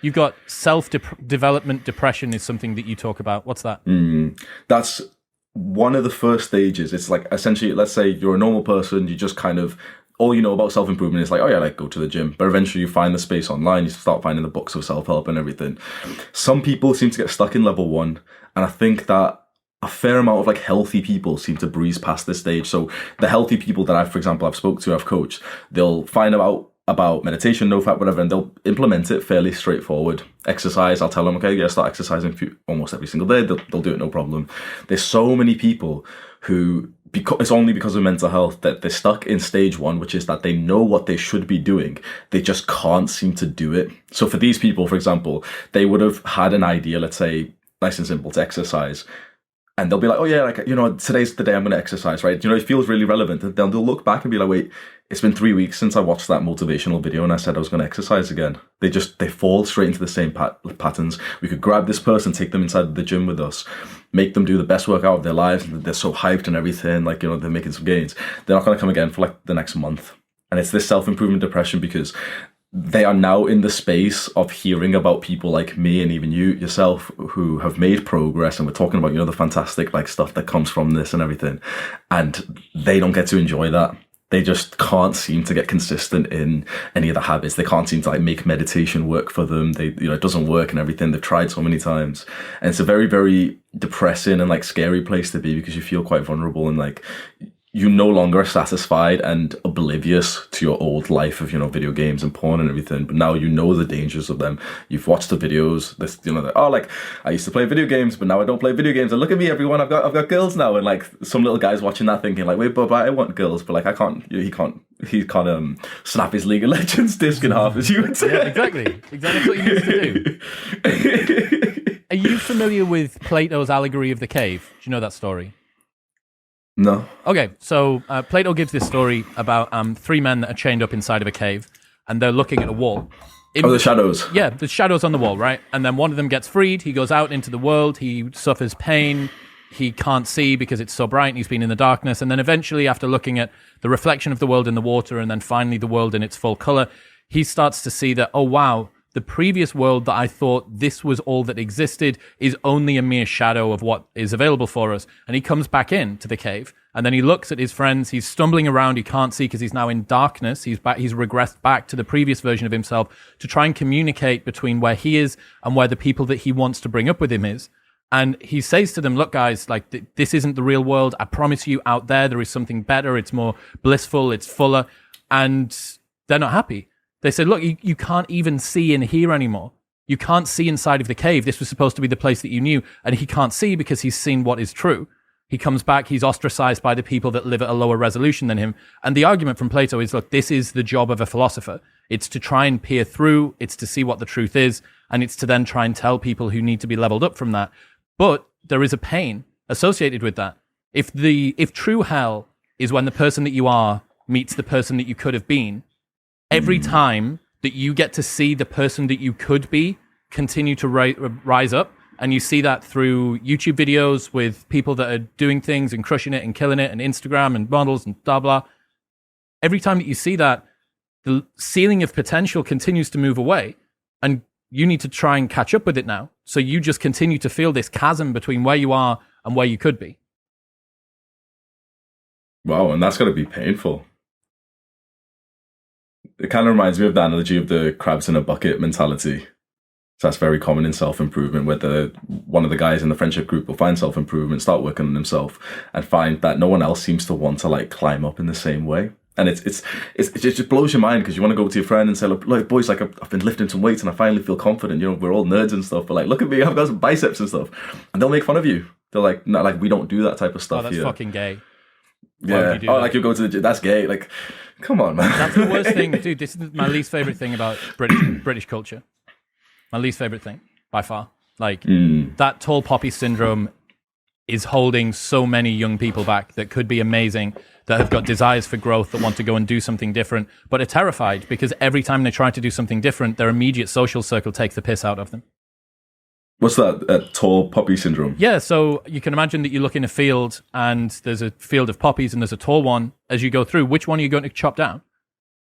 You've got self-development depression is something that you talk about. What's that? That's one of the first stages. It's like, essentially, let's say you're a normal person, you just kind of, all you know about self-improvement is like, oh yeah, like go to the gym. But eventually you find the space online, you start finding the books of self-help and everything. Some people seem to get stuck in level 1. And I think that a fair amount of like healthy people seem to breeze past this stage. So the healthy people that for example, I've spoke to, I've coached, they'll find out about meditation, no fat, whatever, and they'll implement it fairly straightforward. Exercise, I'll tell them, okay, yeah, start exercising almost every single day. They'll do it, no problem. There's so many people who, because it's only because of mental health that they're stuck in stage 1, which is that they know what they should be doing. They just can't seem to do it. So for these people, for example, they would have had an idea, let's say, nice and simple, to exercise. And they'll be like, oh yeah, like, today's the day I'm going to exercise, right? It feels really relevant. And then they'll look back and be like, wait, it's been 3 weeks since I watched that motivational video and I said I was going to exercise again. They fall straight into the same patterns. We could grab this person, take them inside the gym with us, make them do the best workout of their lives. And they're so hyped and everything, like, they're making some gains. They're not going to come again for like the next month. And it's this self-improvement depression because they are now in the space of hearing about people like me and even yourself who have made progress, and we're talking about, the fantastic like stuff that comes from this and everything. And they don't get to enjoy that. They just can't seem to get consistent in any of the habits. They can't seem to like make meditation work for them. It doesn't work and everything. They've tried so many times. And it's a very, very depressing and like scary place to be because you feel quite vulnerable and like you no longer are satisfied and oblivious to your old life of, video games and porn and everything. But now you know the dangers of them. You've watched the videos. Like, I used to play video games, but now I don't play video games. And look at me, everyone. I've got girls now. And like some little guy's watching that thinking like, wait, but I want girls. But like, I can't. He can't snap his League of Legends disc in half as you would say. Yeah, exactly. That's what he needs to do. Are you familiar with Plato's allegory of the cave? Do you know that story? No. Okay, so Plato gives this story about 3 men that are chained up inside of a cave, and they're looking at a wall. The shadows. Yeah, the shadows on the wall, right? And then one of them gets freed. He goes out into the world. He suffers pain. He can't see because it's so bright and he's been in the darkness. And then eventually, after looking at the reflection of the world in the water and then finally the world in its full color, he starts to see that, oh, wow, the previous world that I thought this was all that existed is only a mere shadow of what is available for us. And he comes back into the cave and then he looks at his friends. He's stumbling around. He can't see because he's now in darkness. He's regressed back to the previous version of himself to try and communicate between where he is and where the people that he wants to bring up with him is. And he says to them, look, guys, like this isn't the real world. I promise you out there is something better. It's more blissful. It's fuller. And they're not happy. They said, look, you can't even see and hear anymore. You can't see inside of the cave. This was supposed to be the place that you knew. And he can't see because he's seen what is true. He comes back, he's ostracized by the people that live at a lower resolution than him. And the argument from Plato is, look, this is the job of a philosopher. It's to try and peer through, it's to see what the truth is, and it's to then try and tell people who need to be leveled up from that. But there is a pain associated with that. If true hell is when the person that you are meets the person that you could have been, every time that you get to see the person that you could be continue to rise up, and you see that through YouTube videos with people that are doing things and crushing it and killing it, and Instagram and models and blah, blah. Every time that you see that, the ceiling of potential continues to move away, and you need to try and catch up with it now. So you just continue to feel this chasm between where you are and where you could be. Wow, and that's got to be painful. It kind of reminds me of the analogy of the crabs in a bucket mentality. So that's very common in self-improvement, where one of the guys in the friendship group will find self-improvement, start working on himself, and find that no one else seems to want to like climb up in the same way. And it just blows your mind because you want to go to your friend and say, look, boys, like I've been lifting some weights and I finally feel confident. We're all nerds and stuff, but like, look at me, I've got some biceps and stuff. And they'll make fun of you. They're like, no, like we don't do that type of stuff. Oh, that's here. Fucking gay. Yeah. Like you go to the gym, that's gay. Like, come on, man. That's the worst thing, dude. This is my least favorite thing about British culture. My least favorite thing by far. Like that tall poppy syndrome is holding so many young people back that could be amazing, that have got desires for growth, that want to go and do something different, but are terrified because every time they try to do something different, their immediate social circle takes the piss out of them. What's that? Tall poppy syndrome? Yeah, so you can imagine that you look in a field and there's a field of poppies and there's a tall one. As you go through, which one are you going to chop down?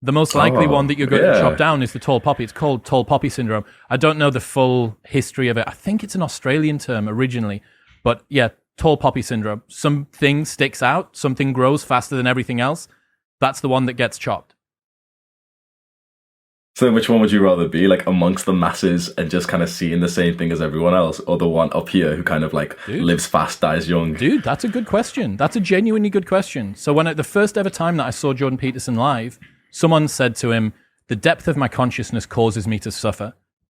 The most likely one that you're going to chop down is the tall poppy. It's called tall poppy syndrome. I don't know the full history of it. I think it's an Australian term originally. But yeah, tall poppy syndrome. Something sticks out. Something grows faster than everything else. That's the one that gets chopped. So which one would you rather be, like amongst the masses and just kind of seeing the same thing as everyone else, or the one up here who kind of like lives fast, dies young? Dude, that's a good question. That's a genuinely good question. So the first ever time that I saw Jordan Peterson live, someone said to him, "The depth of my consciousness causes me to suffer.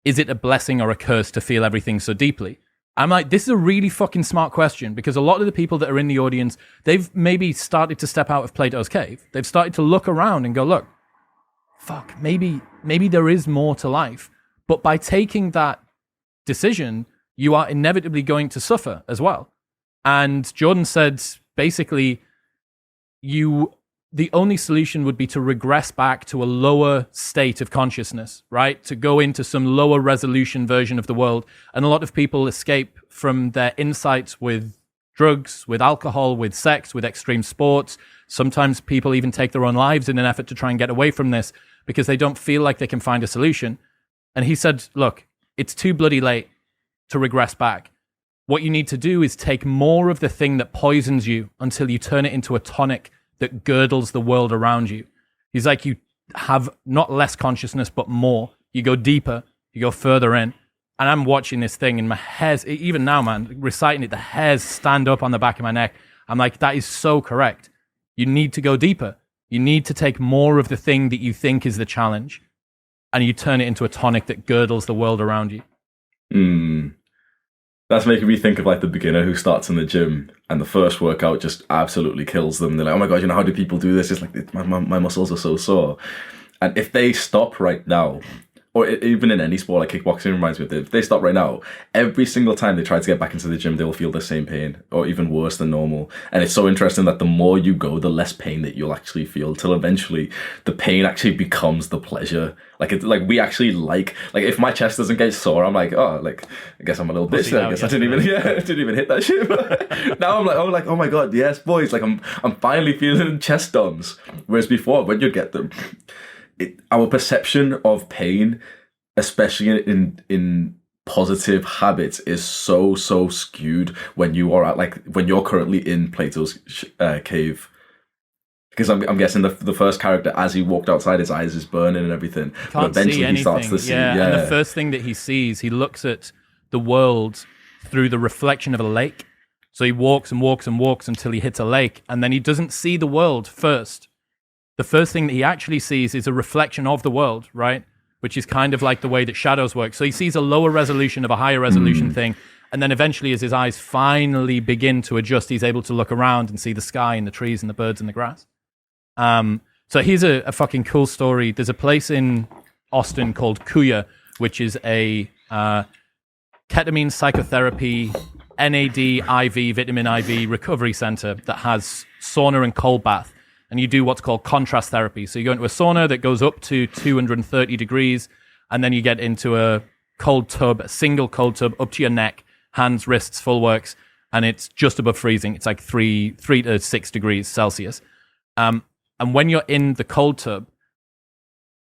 Is it a blessing or a curse to feel everything so deeply?" I'm like, this is a really fucking smart question, because a lot of the people that are in the audience, they've maybe started to step out of Plato's cave. They've started to look around and go, look, fuck, maybe there is more to life. But by taking that decision, you are inevitably going to suffer as well. And Jordan said, basically, the only solution would be to regress back to a lower state of consciousness, right? To go into some lower resolution version of the world. And a lot of people escape from their insights with drugs, with alcohol, with sex, with extreme sports. Sometimes people even take their own lives in an effort to try and get away from this because they don't feel like they can find a solution. And he said, look, it's too bloody late to regress back. What you need to do is take more of the thing that poisons you until you turn it into a tonic that girdles the world around you. He's like, you have not less consciousness, but more. You go deeper, you go further in. And I'm watching this thing and my hairs, even now, man, reciting it, the hairs stand up on the back of my neck. I'm like, that is so correct. You need to go deeper. You need to take more of the thing that you think is the challenge and you turn it into a tonic that girdles the world around you. That's making me think of like the beginner who starts in the gym and the first workout just absolutely kills them. They're like, oh my God, how do people do this? It's like, my muscles are so sore. And if they stop right now, or even in any sport, like kickboxing reminds me of it, if they stop right now, every single time they try to get back into the gym, they will feel the same pain or even worse than normal. And it's so interesting that the more you go, the less pain that you'll actually feel, till eventually the pain actually becomes the pleasure. We actually like if my chest doesn't get sore, I'm like, oh, like I guess I'm a little bitch. I guess I didn't even hit that shit. Now I'm like, oh my God, yes, boys, like I'm finally feeling chest DOMs. Whereas before, when you get them, our perception of pain, especially in positive habits, is so skewed when you are when you're currently in Plato's cave. Because I'm guessing the first character, as he walked outside, his eyes is burning and everything. But eventually he starts to see. Yeah, and the first thing that he sees, he looks at the world through the reflection of a lake. So he walks and walks and walks until he hits a lake, and then he doesn't see the world first. The first thing that he actually sees is a reflection of the world, right? Which is kind of like the way that shadows work. So he sees a lower resolution of a higher resolution thing. And then eventually, as his eyes finally begin to adjust, he's able to look around and see the sky and the trees and the birds and the grass. So here's a fucking cool story. There's a place in Austin called Kuya, which is a ketamine psychotherapy, NAD IV, vitamin IV recovery center that has sauna and cold bath. And you do what's called contrast therapy. So you go into a sauna that goes up to 230 degrees, and then you get into a cold tub, a single cold tub up to your neck, hands, wrists, full works, and it's just above freezing. It's like 3 to 6 degrees Celsius. And when you're in the cold tub,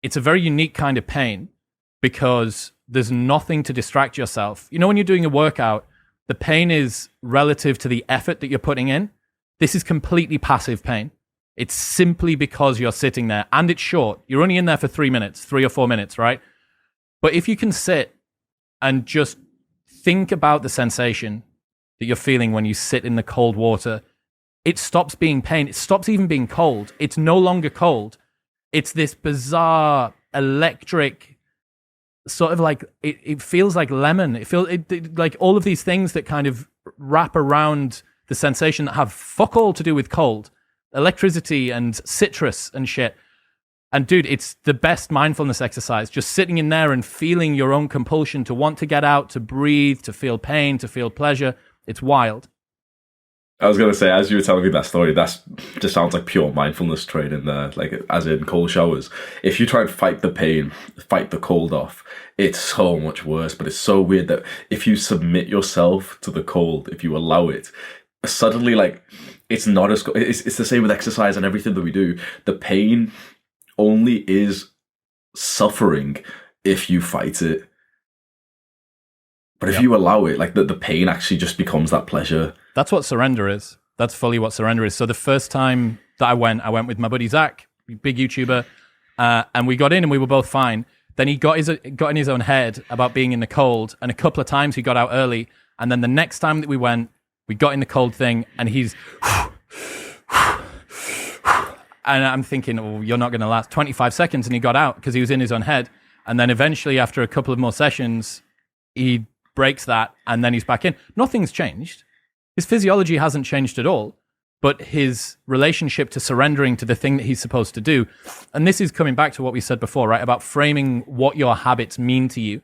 it's a very unique kind of pain because there's nothing to distract yourself. You know, when you're doing a workout, the pain is relative to the effort that you're putting in. This is completely passive pain. It's simply because you're sitting there, and it's short. You're only in there for 3 or 4 minutes, right? But if you can sit and just think about the sensation that you're feeling when you sit in the cold water, it stops being pain. It stops even being cold. It's no longer cold. It's this bizarre electric sort of like, it feels like lemon. It feels like all of these things that kind of wrap around the sensation that have fuck all to do with cold. Electricity and citrus and shit. And dude, it's the best mindfulness exercise. Just sitting in there and feeling your own compulsion to want to get out, to breathe, to feel pain, to feel pleasure. It's wild. I was going to say, as you were telling me that story, that just sounds like pure mindfulness training there, like as in cold showers. If you try and fight the pain, fight the cold off, it's so much worse. But it's so weird that if you submit yourself to the cold, if you allow it, suddenly, like, it's not as it's the same with exercise and everything that we do. The pain only is suffering if you fight it. But if you allow it, like the pain actually just becomes that pleasure. That's what surrender is. That's fully what surrender is. So the first time that I went with my buddy Zach, big YouTuber, and we got in and we were both fine. Then he got in his own head about being in the cold, and a couple of times he got out early. And then the next time that we went, we got in the cold thing, and he's... And I'm thinking, oh, you're not going to last 25 seconds. And he got out because he was in his own head. And then eventually, after a couple of more sessions, he breaks that, and then he's back in. Nothing's changed. His physiology hasn't changed at all, but his relationship to surrendering to the thing that he's supposed to do. And this is coming back to what we said before, right? About framing what your habits mean to you.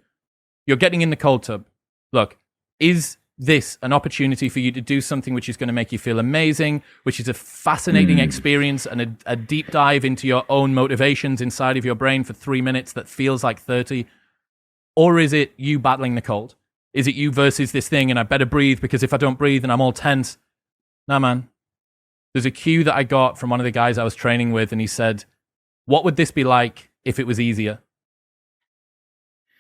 You're getting in the cold tub. Look, is this an opportunity for you to do something which is going to make you feel amazing, which is a fascinating experience and a deep dive into your own motivations inside of your brain for 3 minutes that feels like 30? Or is it you battling the cold? Is it you versus this thing and I better breathe because if I don't breathe then I'm all tense? Nah, man. There's a cue that I got from one of the guys I was training with, and he said, what would this be like if it was easier?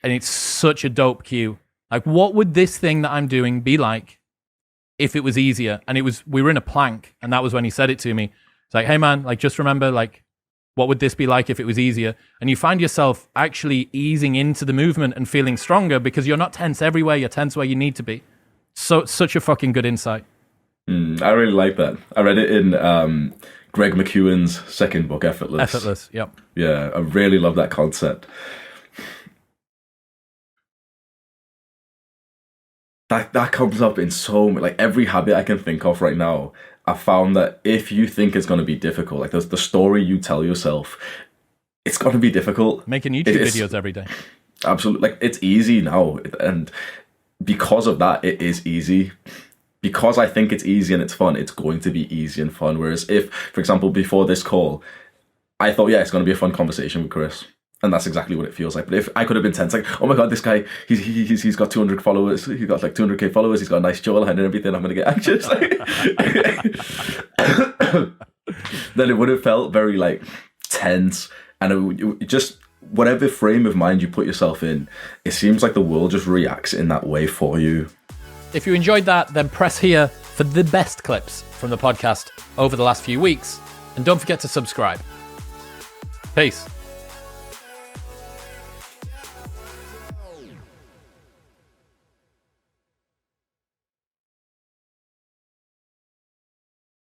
And it's such a dope cue. Like, what would this thing that I'm doing be like if it was easier? And we were in a plank, and that was when he said it to me. It's like, hey man, like, just remember, like, what would this be like if it was easier? And you find yourself actually easing into the movement and feeling stronger because you're not tense everywhere. You're tense where you need to be. So, such a fucking good insight. I really like that. I read it in Greg McKeown's second book, Effortless. Effortless, yep. Yeah, I really love that concept. That comes up in so many, like every habit I can think of right now. I found that if you think it's going to be difficult, like the story you tell yourself, it's going to be difficult. Making YouTube videos every day. Absolutely. Like, it's easy now. And because of that, it is easy. Because I think it's easy and it's fun, it's going to be easy and fun. Whereas if, for example, before this call, I thought, yeah, it's going to be a fun conversation with Chris. And that's exactly what it feels like. But if I could have been tense, like, oh my God, this guy, he's got 200 followers. He's got like 200k followers. He's got a nice jawline and everything. I'm going to get anxious. Then it would have felt very like tense. And it just, whatever frame of mind you put yourself in, it seems like the world just reacts in that way for you. If you enjoyed that, then press here for the best clips from the podcast over the last few weeks. And don't forget to subscribe. Peace.